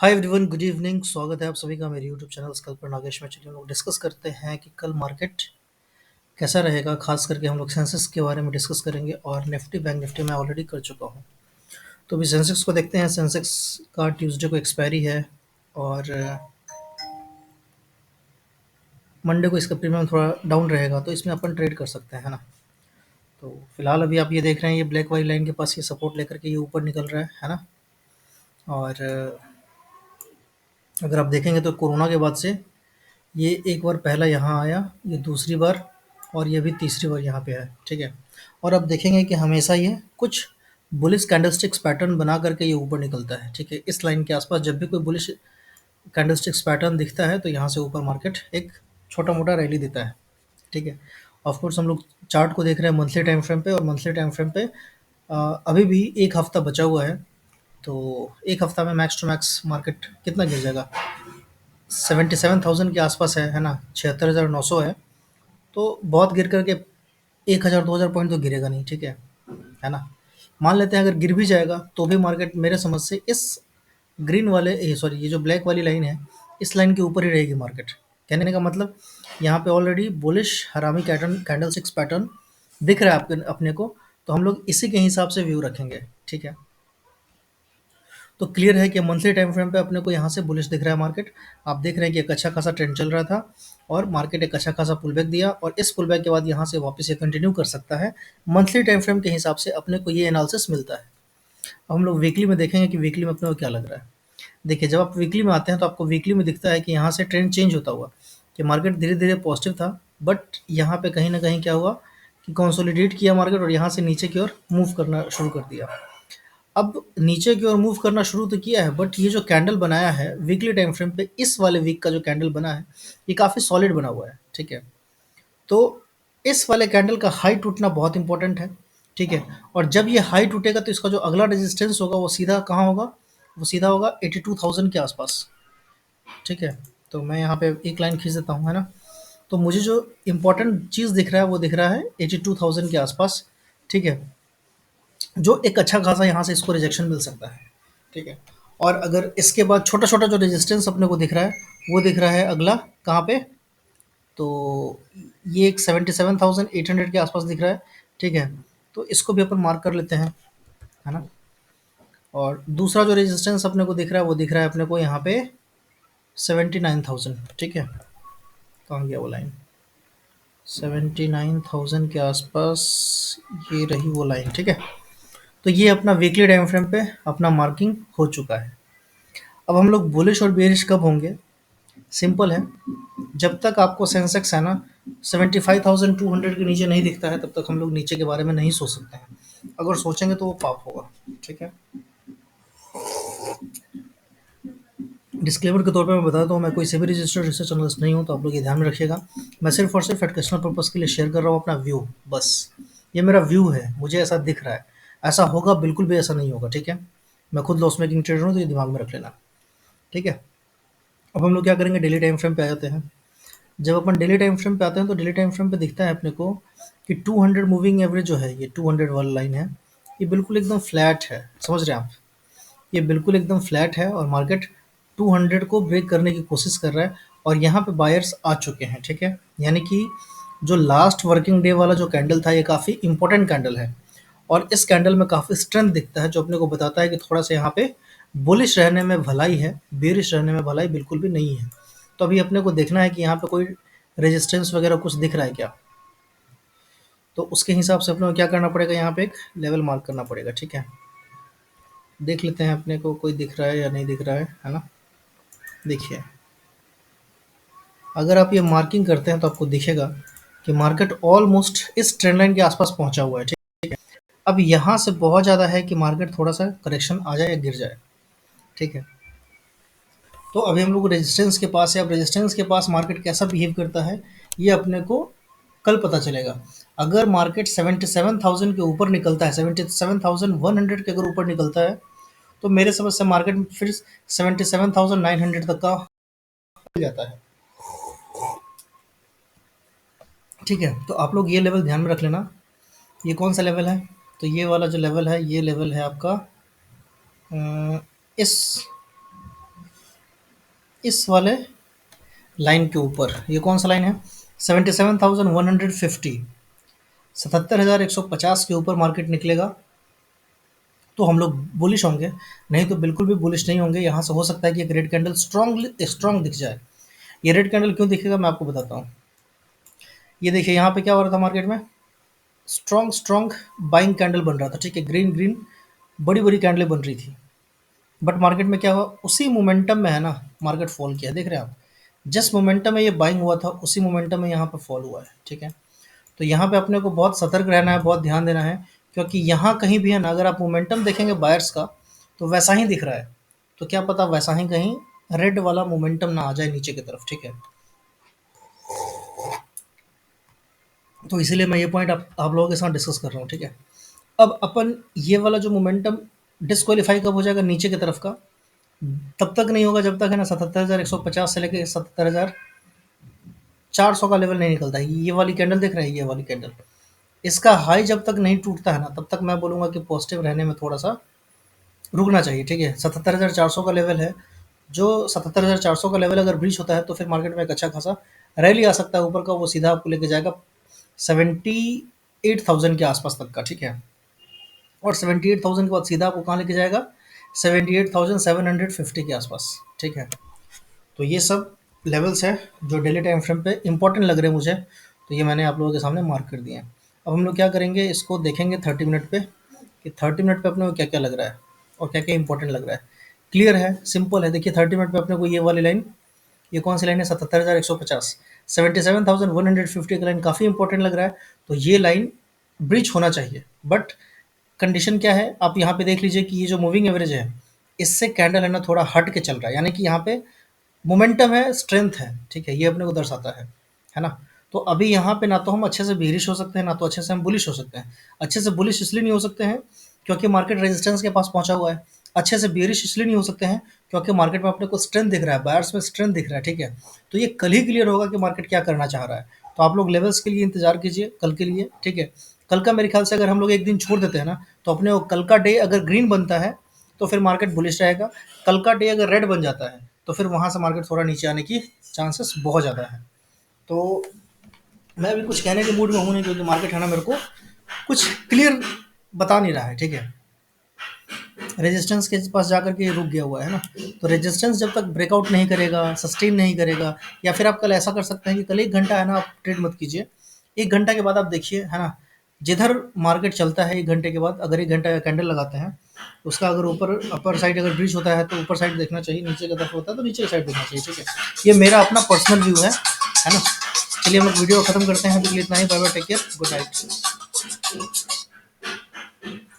Hi everyone, good evening. स्वागत है आप सभी का मेरे यूट्यूब चैनल स्कल पर नागेश में। चलिए हम लोग डिस्कस करते हैं कि कल मार्केट कैसा रहेगा। खास करके हम लोग सेंसेक्स के बारे में डिस्कस करेंगे और निफ्टी बैंक निफ्टी मैं ऑलरेडी कर चुका हूँ। तो अभी सेंसेक्स को देखते हैं। सेंसेक्स का ट्यूसडे को एक्सपायरी है और मंडे को इसका प्रीमियम थोड़ा डाउन रहेगा, तो इसमें अपन ट्रेड कर सकते हैं, है ना। तो फिलहाल अभी आप ये देख रहे हैं, ये ब्लैक वाली लाइन के पास ये सपोर्ट लेकर के ये ऊपर निकल रहा है ना। और अगर आप देखेंगे तो कोरोना के बाद से ये एक बार पहला यहाँ आया, ये दूसरी बार और ये भी तीसरी बार यहाँ पे है, ठीक है। और आप देखेंगे कि हमेशा ये कुछ बुलिश कैंडलस्टिक्स पैटर्न बना करके ये ऊपर निकलता है, ठीक है। इस लाइन के आसपास जब भी कोई बुलिश कैंडलस्टिक्स पैटर्न दिखता है तो यहाँ से ऊपर मार्केट एक छोटा मोटा रैली देता है, ठीक है। ऑफ कोर्स हम लोग चार्ट को देख रहे हैं मंथली टाइम फ्रेम पे, और मंथली टाइम फ्रेम पे अभी भी एक हफ्ता बचा हुआ है। तो एक हफ्ता में मैक्स टू मैक्स मार्केट कितना गिर जाएगा, 77,000 के आसपास है ना, 76,900 है। तो बहुत गिर करके 1,000-2,000 पॉइंट तो गिरेगा नहीं, ठीक है ना। मान लेते हैं अगर गिर भी जाएगा तो भी मार्केट मेरे समझ से इस ग्रीन वाले सॉरी ये जो ब्लैक वाली लाइन है, इस लाइन के ऊपर ही रहेगी मार्केट। कहने का मतलब यहाँ पे ऑलरेडी बुलिश हरामी कैंडल सिक्स पैटर्न दिख रहा है आपके अपने को। तो हम लोग इसी के हिसाब से व्यू रखेंगे, ठीक है। तो क्लियर है कि मंथली टाइम फ्रेम पे अपने को यहाँ से बुलिश दिख रहा है मार्केट। आप देख रहे हैं कि एक अच्छा खासा ट्रेंड चल रहा था और मार्केट एक अच्छा खासा पुल बैक दिया, और इस पुल बैक के बाद यहाँ से वापस ये कंटिन्यू कर सकता है। मंथली टाइम फ्रेम के हिसाब से अपने को ये एनालिसिस मिलता है। अब हम लोग वीकली में देखेंगे कि वीकली में अपने को क्या लग रहा है। देखिए, जब आप वीकली में आते हैं तो आपको वीकली में दिखता है कि यहाँ से ट्रेंड चेंज होता हुआ कि मार्केट धीरे धीरे पॉजिटिव था, बट यहाँ पे कहीं ना कहीं क्या हुआ कि कंसोलिडेट किया मार्केट और यहाँ से नीचे की ओर मूव करना शुरू कर दिया। अब नीचे की ओर मूव करना शुरू तो किया है, बट ये जो कैंडल बनाया है वीकली टाइम फ्रेम पे, इस वाले वीक का जो कैंडल बना है ये काफ़ी सॉलिड बना हुआ है, ठीक है। तो इस वाले कैंडल का हाई टूटना बहुत इंपॉर्टेंट है, ठीक है। और जब ये हाई टूटेगा तो इसका जो अगला रेजिस्टेंस होगा वो सीधा कहाँ होगा, वो सीधा होगा 82,000 के आसपास, ठीक है। तो मैं यहाँ पे एक लाइन खींच देता हूँ, है ना। तो मुझे जो इम्पोर्टेंट चीज़ दिख रहा है वो दिख रहा है 82,000 के आसपास, ठीक है। जो एक अच्छा खासा यहाँ से इसको रिजेक्शन मिल सकता है, ठीक है। और अगर इसके बाद छोटा छोटा जो रेजिस्टेंस अपने को दिख रहा है वो दिख रहा है अगला कहाँ पे, तो ये एक 77,800 के आसपास दिख रहा है, ठीक है। तो इसको भी अपन मार्क कर लेते हैं, है ना। और दूसरा जो रेजिस्टेंस अपने को दिख रहा है वो दिख रहा है अपने को यहाँ पे 79,000, ठीक है। कहाँ गया वो लाइन, 79,000 के आसपास ये रही वो लाइन, ठीक है। तो ये अपना वीकली टाइम फ्रेम पे अपना मार्किंग हो चुका है। अब हम लोग बुलिश और बेरिश कब होंगे, सिंपल है। जब तक आपको सेंसेक्स है ना 75,200 के नीचे नहीं दिखता है तब तक हम लोग नीचे के बारे में नहीं सोच सकते हैं। अगर सोचेंगे तो वो पाप होगा, ठीक है। डिस्क्लेमर के तौर पे मैं बताता हूँ, मैं कोई सेबी रजिस्टर्ड रिसर्च एनालिस्ट नहीं हूँ, तो आप लोग ये ध्यान में रखिएगा। मैं सिर्फ और सिर्फ एजुकेशनल पर्पज़ के लिए शेयर कर रहा हूँ अपना व्यू, बस। ये मेरा व्यू है, मुझे ऐसा दिख रहा है। ऐसा होगा बिल्कुल भी ऐसा नहीं होगा, ठीक है। मैं खुद लॉस मेकिंग ट्रेडर हूँ, तो ये दिमाग में रख लेना, ठीक है। अब हम लोग क्या करेंगे, डेली टाइम फ्रेम पे आ जाते हैं। जब अपन डेली टाइम फ्रेम पे आते हैं तो डेली टाइम फ्रेम पे दिखता है अपने को कि 200 मूविंग एवरेज जो है, ये 200 वाला लाइन है, ये बिल्कुल एकदम फ्लैट है, समझ रहे हैं आप। ये बिल्कुल एकदम फ्लैट है और मार्केट 200 को ब्रेक करने की कोशिश कर रहा है, और यहाँ पे बायर्स आ चुके हैं, ठीक है। यानी कि जो लास्ट वर्किंग डे वाला जो कैंडल था ये काफ़ी इंपॉर्टेंट कैंडल है, और इस कैंडल में काफ़ी स्ट्रेंथ दिखता है जो अपने को बताता है कि थोड़ा सा यहाँ पे बुलिश रहने में भलाई है, बेरिश रहने में भलाई बिल्कुल भी नहीं है। तो अभी अपने को देखना है कि यहाँ पे कोई रेजिस्टेंस वगैरह कुछ दिख रहा है क्या। तो उसके हिसाब से अपने को क्या करना पड़ेगा, यहाँ पे एक लेवल मार्क करना पड़ेगा, ठीक है। देख लेते हैं अपने को कोई दिख रहा है या नहीं दिख रहा है ना। देखिए, अगर आप ये मार्किंग करते हैं तो आपको दिखेगा कि मार्केट ऑलमोस्ट इस ट्रेंड लाइन के आसपास पहुंचा हुआ है, ठीक है। अब यहाँ से बहुत ज़्यादा है कि मार्केट थोड़ा सा करेक्शन आ जाए या गिर जाए, ठीक है। तो अभी हम लोग रेजिस्टेंस के पास है। अब रेजिस्टेंस के पास मार्केट कैसा बिहेव करता है ये अपने को कल पता चलेगा। अगर मार्केट 77,000 के ऊपर निकलता है, 77,100 के अगर ऊपर निकलता है, तो मेरे समझ से मार्केट फिर 77,900 तक का हो जाता है, ठीक है। तो आप लोग ये लेवल ध्यान में रख लेना। ये कौन सा लेवल है, तो ये वाला जो लेवल है ये लेवल है आपका इस इस वाले लाइन के ऊपर, ये कौन सा लाइन है, 77,150, 77,150 के ऊपर मार्केट निकलेगा तो हम लोग बुलिश होंगे, नहीं तो बिल्कुल भी बुलिश नहीं होंगे। यहाँ से हो सकता है कि एक रेड कैंडल स्ट्रॉन्ग दिख जाए। ये रेड कैंडल क्यों दिखेगा मैं आपको बताता हूँ। ये देखिए यहाँ पे क्या हो रहा था मार्केट में, स्ट्रॉन्ग स्ट्रॉन्ग बाइंग कैंडल बन रहा था, ठीक है, ग्रीन ग्रीन बड़ी बड़ी कैंडलें बन रही थी। बट मार्केट में क्या हुआ, उसी मोमेंटम में है ना मार्केट फॉल किया, देख रहे हैं आप, जिस मोमेंटम में ये बाइंग हुआ था उसी मोमेंटम में यहाँ पे फॉल हुआ है, ठीक है। तो यहाँ पे अपने को बहुत सतर्क रहना है, बहुत ध्यान देना है, क्योंकि यहाँ कहीं भी है ना, अगर आप मोमेंटम देखेंगे बायर्स का तो वैसा ही दिख रहा है, तो क्या पता वैसा ही कहीं रेड वाला मोमेंटम ना आ जाए नीचे की तरफ, ठीक है। तो इसीलिए मैं ये पॉइंट आप लोगों के साथ डिस्कस कर रहा हूँ, ठीक है। अब अपन ये वाला जो मोमेंटम डिस्क्वालीफाई कब हो जाएगा नीचे की तरफ का, तब तक नहीं होगा जब तक है ना 77,150 से लेके 77,400 का लेवल नहीं निकलता है। ये वाली कैंडल देख रहे हैं, ये वाली कैंडल, इसका हाई जब तक नहीं टूटता है ना तब तक मैं बोलूँगा कि पॉजिटिव रहने में थोड़ा सा रुकना चाहिए, ठीक है। 77,400 का लेवल है, जो 77,400 का लेवल अगर ब्रीच होता है तो फिर मार्केट में एक अच्छा खासा रैली आ सकता है ऊपर का, वो सीधा आपको लेके जाएगा 78,000 के आसपास तक का, ठीक है। और 78,000 के बाद सीधा आपको कहाँ लेके जाएगा, 78,750 के आसपास, ठीक है। तो ये सब लेवल्स है जो डेली टाइम फ्रेम पे इंपॉर्टेंट लग रहे हैं मुझे, तो ये मैंने आप लोगों के सामने मार्क कर दिए हैं। अब हम लोग क्या करेंगे, इसको देखेंगे 30 मिनट पे कि 30 मिनट पे अपने को क्या क्या लग रहा है और क्या क्या इंपॉर्टेंट लग रहा है। क्लियर है, सिंपल है। देखिए 30 मिनट पे अपने को ये वाली लाइन, ये कौन सी लाइन है, 77,150, 77,150 का लाइन काफ़ी इंपॉर्टेंट लग रहा है। तो ये लाइन ब्रिज होना चाहिए, बट कंडीशन क्या है, आप यहाँ पे देख लीजिए कि ये जो मूविंग एवरेज है इससे कैंडल है ना थोड़ा हट के चल रहा है, यानी कि यहाँ पे मोमेंटम है, स्ट्रेंथ है, ठीक है, ये अपने को दर्शाता है ना। तो अभी यहाँ पे ना तो हम अच्छे से बेरिश हो सकते हैं, ना तो अच्छे से हम बुलिश हो सकते हैं। अच्छे से बुलिश इसलिए नहीं हो सकते हैं क्योंकि मार्केट रेजिस्टेंस के पास पहुंचा हुआ है। अच्छे से बेरिश इसलिए नहीं हो सकते हैं क्योंकि मार्केट में अपने को स्ट्रेंथ दिख रहा है, बायर्स में स्ट्रेंथ दिख रहा है, ठीक है। तो ये कल ही क्लियर होगा कि मार्केट क्या करना चाह रहा है। तो आप लोग लेवल्स के लिए इंतजार कीजिए कल के लिए, ठीक है। कल का मेरे ख्याल से अगर हम लोग एक दिन छोड़ देते हैं ना तो अपने को कल का डे अगर ग्रीन बनता है तो फिर मार्केट बुलिश रहेगा। कल का डे अगर रेड बन जाता है तो फिर वहाँ से मार्केट थोड़ा नीचे आने की चांसेस बहुत ज़्यादा है। तो मैं अभी कुछ कहने के मूड में हूँ नहीं, क्योंकि मार्केट है ना मेरे को कुछ क्लियर बता नहीं रहा है, ठीक है। रेजिस्टेंस के पास जाकर के रुक गया हुआ है ना, तो रेजिस्टेंस जब तक ब्रेकआउट नहीं करेगा, सस्टेन नहीं करेगा, या फिर आप कल ऐसा कर सकते हैं कि कल 1 घंटा है ना आप ट्रेड मत कीजिए। 1 घंटा के बाद आप देखिए, है ना, जिधर मार्केट चलता है 1 घंटे के बाद, अगर 1 घंटा का कैंडल लगाते हैं उसका अगर ऊपर अपर साइड अगर ब्रीच होता है तो ऊपर साइड देखना चाहिए, नीचे की तरफ होता है तो नीचे की साइड देखना चाहिए, ठीक है। ये मेरा अपना पर्सनल व्यू है ना। चलिए हम लोग वीडियो खत्म करते हैं, अभी के लिए इतना ही। Bye bye, take care, good night.